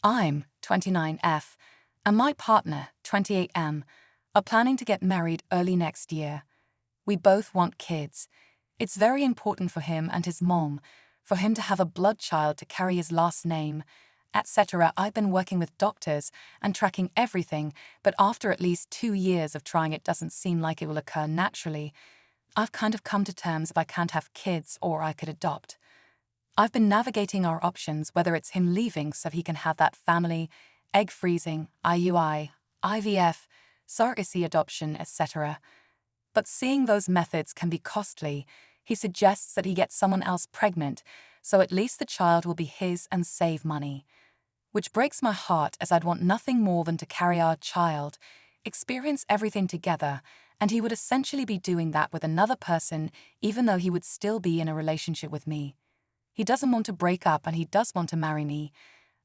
I'm 29F, and my partner, 28M, are planning to get married early next year. We both want kids. It's very important for him and his mom, for him to have a blood child to carry his last name, etc. I've been working with doctors and tracking everything, but after at least 2 years of trying, it doesn't seem like it will occur naturally. I've kind of come to terms if I can't have kids or I could adopt. I've been navigating our options, whether it's him leaving so he can have that family, egg freezing, IUI, IVF, surrogacy adoption, etc. But seeing those methods can be costly, he suggests that he gets someone else pregnant, so at least the child will be his and save money. Which breaks my heart, as I'd want nothing more than to carry our child, experience everything together, and he would essentially be doing that with another person, even though he would still be in a relationship with me. He doesn't want to break up, and he does want to marry me,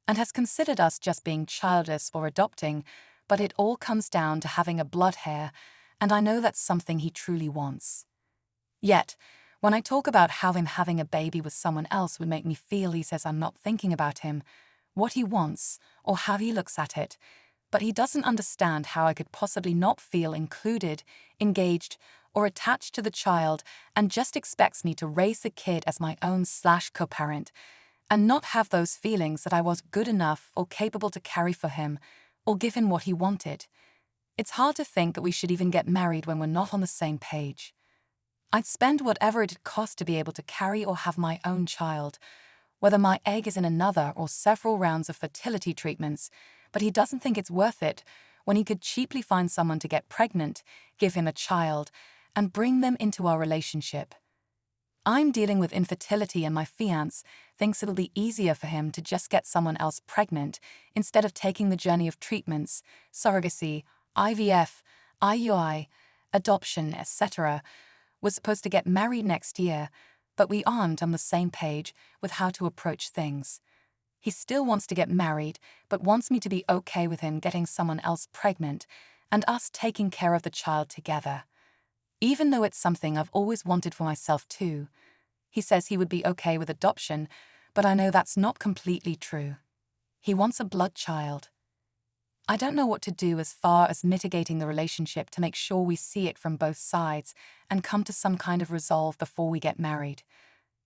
and has considered us just being childless or adopting, but it all comes down to having a blood heir, and I know that's something he truly wants. Yet, when I talk about how him having a baby with someone else would make me feel, he says I'm not thinking about him, what he wants, or how he looks at it, but he doesn't understand how I could possibly not feel included, engaged, or attached to the child, and just expects me to raise the kid as my own co-parent, and not have those feelings that I was good enough or capable to carry for him, or give him what he wanted. It's hard to think that we should even get married when we're not on the same page. I'd spend whatever it'd cost to be able to carry or have my own child, whether my egg is in another or several rounds of fertility treatments, but he doesn't think it's worth it when he could cheaply find someone to get pregnant, give him a child, and bring them into our relationship. I'm dealing with infertility, and my fiance thinks it'll be easier for him to just get someone else pregnant instead of taking the journey of treatments, surrogacy, IVF, IUI, adoption, etc. We're supposed to get married next year, but we aren't on the same page with how to approach things. He still wants to get married, but wants me to be okay with him getting someone else pregnant and us taking care of the child together. Even though it's something I've always wanted for myself too. He says he would be okay with adoption, but I know that's not completely true. He wants a blood child. I don't know what to do as far as mitigating the relationship to make sure we see it from both sides and come to some kind of resolve before we get married.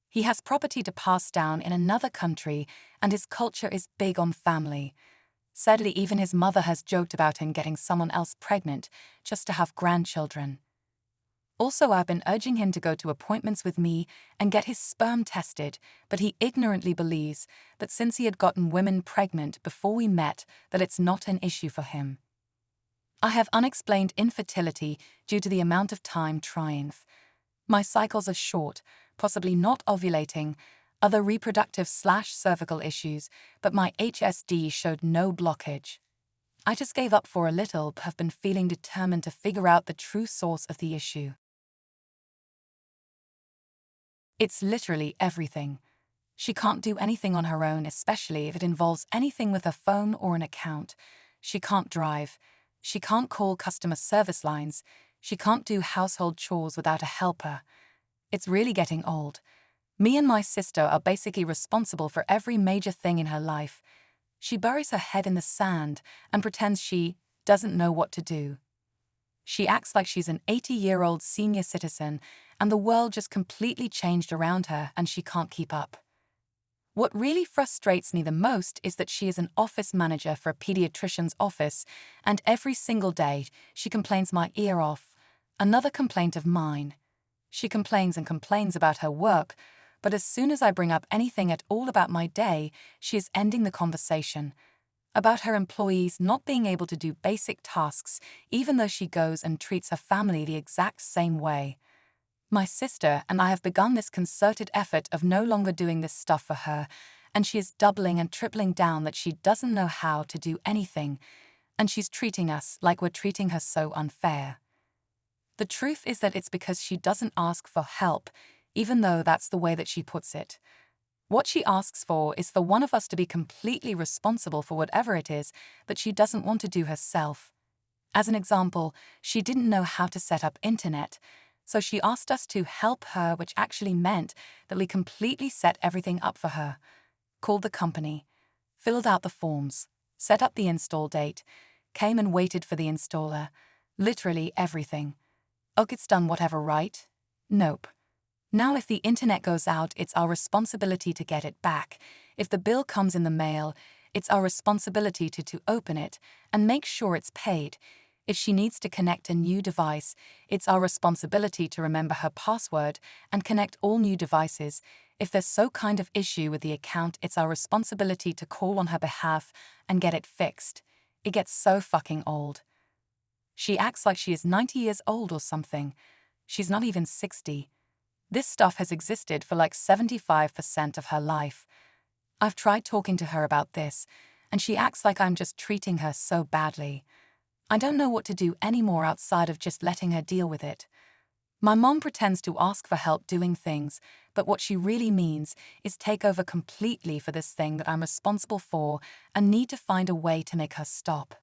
He has property to pass down in another country, and his culture is big on family. Sadly, even his mother has joked about him getting someone else pregnant just to have grandchildren. Also, I've been urging him to go to appointments with me and get his sperm tested, but he ignorantly believes that since he had gotten women pregnant before we met, that it's not an issue for him. I have unexplained infertility due to the amount of time trying. My cycles are short, possibly not ovulating, other reproductive/cervical issues, but my HSD showed no blockage. I just gave up for a little, but have been feeling determined to figure out the true source of the issue. It's literally everything. She can't do anything on her own, especially if it involves anything with her phone or an account. She can't drive. She can't call customer service lines. She can't do household chores without a helper. It's really getting old. Me and my sister are basically responsible for every major thing in her life. She buries her head in the sand and pretends she doesn't know what to do. She acts like she's an 80-year-old senior citizen and the world just completely changed around her and she can't keep up. What really frustrates me the most is that she is an office manager for a pediatrician's office, and every single day she complains my ear off. Another complaint of mine. She complains and complains about her work, but as soon as I bring up anything at all about my day, she is ending the conversation. About her employees not being able to do basic tasks, even though she goes and treats her family the exact same way. My sister and I have begun this concerted effort of no longer doing this stuff for her, and she is doubling and tripling down that she doesn't know how to do anything, and she's treating us like we're treating her so unfair. The truth is that it's because she doesn't ask for help, even though that's the way that she puts it. What she asks for is for one of us to be completely responsible for whatever it is that she doesn't want to do herself. As an example, she didn't know how to set up internet, so she asked us to help her, which actually meant that we completely set everything up for her. Called the company, filled out the forms, set up the install date, came and waited for the installer. Literally everything. It's done whatever, right? Nope. Now if the internet goes out, it's our responsibility to get it back. If the bill comes in the mail, it's our responsibility to open it and make sure it's paid. If she needs to connect a new device, it's our responsibility to remember her password and connect all new devices. If there's some kind of issue with the account, it's our responsibility to call on her behalf and get it fixed. It gets so fucking old. She acts like she is 90 years old or something. She's not even 60. This stuff has existed for like 75% of her life. I've tried talking to her about this, and she acts like I'm just treating her so badly. I don't know what to do anymore outside of just letting her deal with it. My mom pretends to ask for help doing things, but what she really means is take over completely for this thing that I'm responsible for and need to find a way to make her stop.